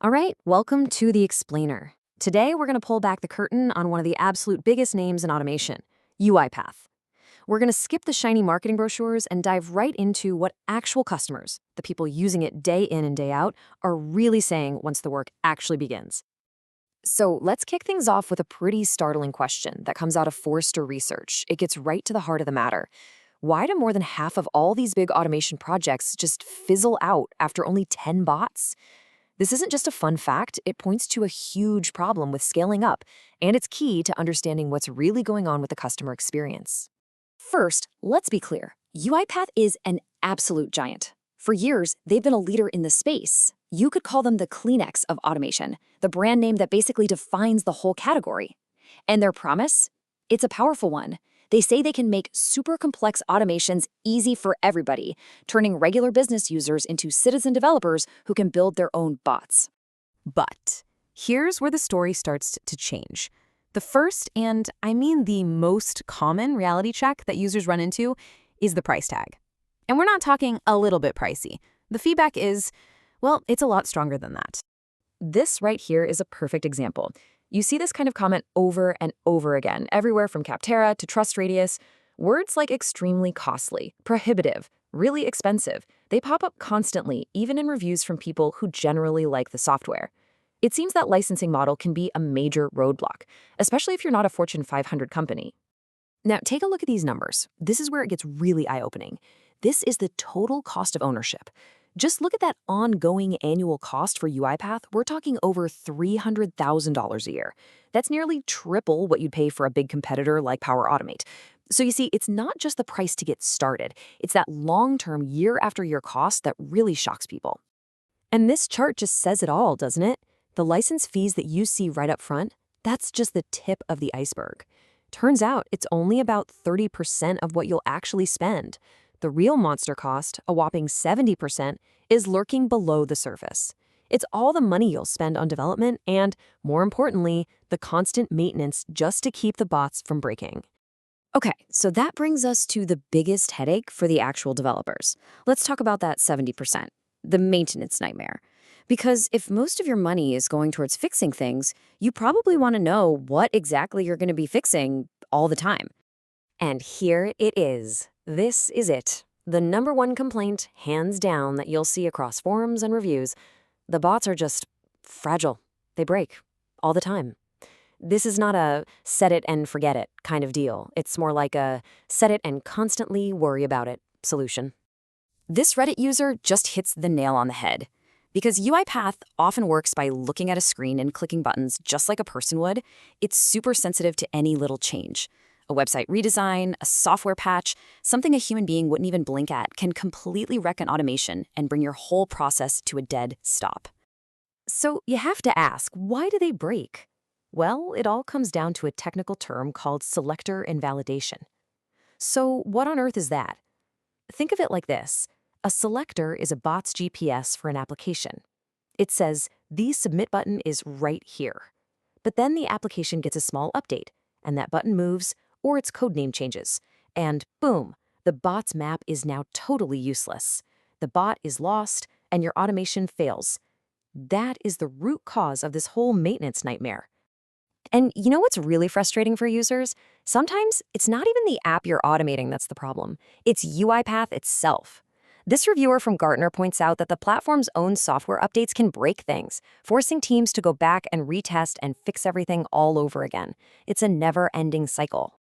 All right, welcome to The Explainer. Today, we're going to pull back the curtain on one of the absolute biggest names in automation, UiPath. We're going to skip the shiny marketing brochures and dive right into what actual customers, the people using it day in and day out, are really saying once the work actually begins. So let's kick things off with a pretty startling question that comes out of Forrester research. It gets right to the heart of the matter. Why do more than half of all these big automation projects just fizzle out after only 10 bots? This isn't just a fun fact, it points to a huge problem with scaling up, and it's key to understanding what's really going on with the customer experience. First, let's be clear. UiPath is an absolute giant. For years, they've been a leader in the space. You could call them the Kleenex of automation, the brand name that basically defines the whole category. And their promise? It's a powerful one. They say they can make super complex automations easy for everybody, turning regular business users into citizen developers who can build their own bots. But here's where the story starts to change. The first, and I mean the most common reality check that users run into, is the price tag. And we're not talking a little bit pricey. The feedback is, well, it's a lot stronger than that. This right here is a perfect example. You see this kind of comment over and over again, everywhere from Capterra to Trust Radius. Words like extremely costly, prohibitive, really expensive, they pop up constantly, even in reviews from people who generally like the software. It seems that licensing model can be a major roadblock, especially if you're not a Fortune 500 company. Now, take a look at these numbers. This is where it gets really eye-opening. This is the total cost of ownership. Just look at that ongoing annual cost for UiPath. We're talking over $300,000 a year. That's nearly triple what you'd pay for a big competitor like Power Automate. So you see, it's not just the price to get started. It's that long-term, year-after-year cost that really shocks people. And this chart just says it all, doesn't it? The license fees that you see right up front, that's just the tip of the iceberg. Turns out it's only about 30% of what you'll actually spend. The real monster cost, a whopping 70%, is lurking below the surface. It's all the money you'll spend on development and, more importantly, the constant maintenance just to keep the bots from breaking. Okay, so that brings us to the biggest headache for the actual developers. Let's talk about that 70%, the maintenance nightmare. Because if most of your money is going towards fixing things, you probably want to know what exactly you're going to be fixing all the time. And here it is. This is it. The number one complaint, hands down, that you'll see across forums and reviews. The bots are just fragile. They break all the time. This is not a set it and forget it kind of deal. It's more like a set it and constantly worry about it solution. This Reddit user just hits the nail on the head. Because UiPath often works by looking at a screen and clicking buttons just like a person would, it's super sensitive to any little change. A website redesign, a software patch, something a human being wouldn't even blink at can completely wreck an automation and bring your whole process to a dead stop. So you have to ask, why do they break? Well, it all comes down to a technical term called selector invalidation. So what on earth is that? Think of it like this. A selector is a bot's GPS for an application. It says, the submit button is right here. But then the application gets a small update, and that button moves, or its code name changes. And boom, the bot's map is now totally useless. The bot is lost, and your automation fails. That is the root cause of this whole maintenance nightmare. And you know what's really frustrating for users? Sometimes it's not even the app you're automating that's the problem. It's UiPath itself. This reviewer from Gartner points out that the platform's own software updates can break things, forcing teams to go back and retest and fix everything all over again. It's a never-ending cycle.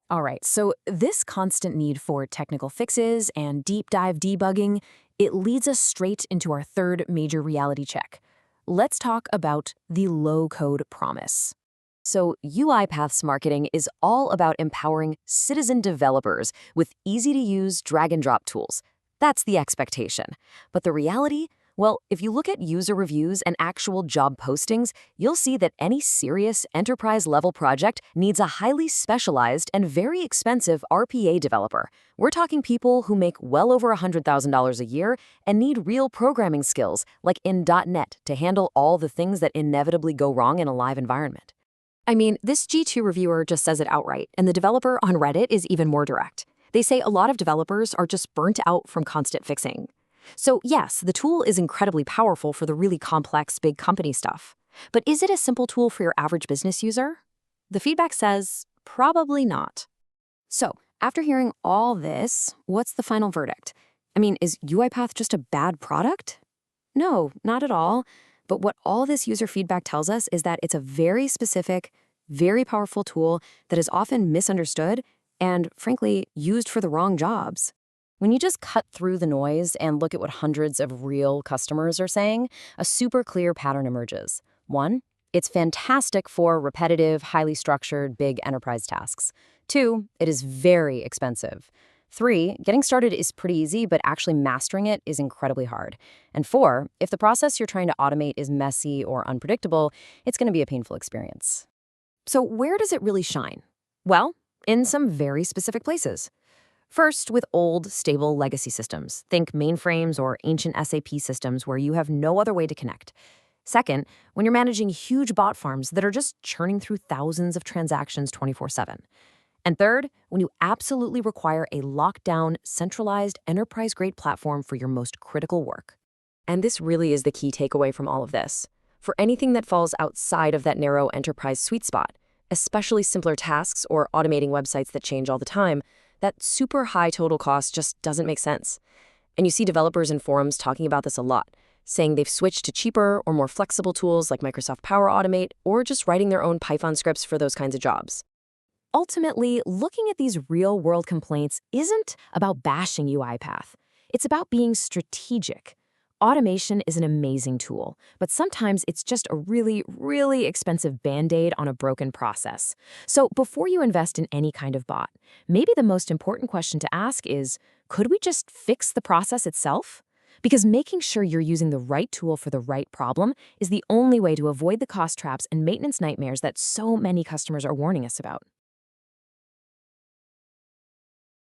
All right, so this constant need for technical fixes and deep dive debugging, it leads us straight into our third major reality check. Let's talk about the low-code promise. So UiPath's marketing is all about empowering citizen developers with easy-to-use drag-and-drop tools. That's the expectation. But the reality? Well, if you look at user reviews and actual job postings, you'll see that any serious enterprise-level project needs a highly specialized and very expensive RPA developer. We're talking people who make well over $100,000 a year and need real programming skills, like in .NET, to handle all the things that inevitably go wrong in a live environment. I mean, this G2 reviewer just says it outright, and the developer on Reddit is even more direct. They say a lot of developers are just burnt out from constant fixing. So yes, the tool is incredibly powerful for the really complex big company stuff. But is it a simple tool for your average business user? The feedback says probably not. So after hearing all this, what's the final verdict? I mean, is UiPath just a bad product? No, not at all. But what all this user feedback tells us is that it's a very specific, very powerful tool that is often misunderstood and, frankly, used for the wrong jobs. When you just cut through the noise and look at what hundreds of real customers are saying, a super clear pattern emerges. One, it's fantastic for repetitive, highly structured, big enterprise tasks. Two, it is very expensive. Three, getting started is pretty easy, but actually mastering it is incredibly hard. And four, if the process you're trying to automate is messy or unpredictable, it's going to be a painful experience. So where does it really shine? Well, in some very specific places. First, with old, stable legacy systems. Think mainframes or ancient SAP systems where you have no other way to connect. Second, when you're managing huge bot farms that are just churning through thousands of transactions 24/7. And third, when you absolutely require a locked-down, centralized, enterprise-grade platform for your most critical work. And this really is the key takeaway from all of this. For anything that falls outside of that narrow enterprise sweet spot, especially simpler tasks or automating websites that change all the time, that super high total cost just doesn't make sense. And you see developers in forums talking about this a lot, saying they've switched to cheaper or more flexible tools like Microsoft Power Automate or just writing their own Python scripts for those kinds of jobs. Ultimately, looking at these real-world complaints isn't about bashing UiPath. It's about being strategic. Automation is an amazing tool, but sometimes it's just a really, really expensive Band-Aid on a broken process. So before you invest in any kind of bot, maybe the most important question to ask is, could we just fix the process itself? Because making sure you're using the right tool for the right problem is the only way to avoid the cost traps and maintenance nightmares that so many customers are warning us about.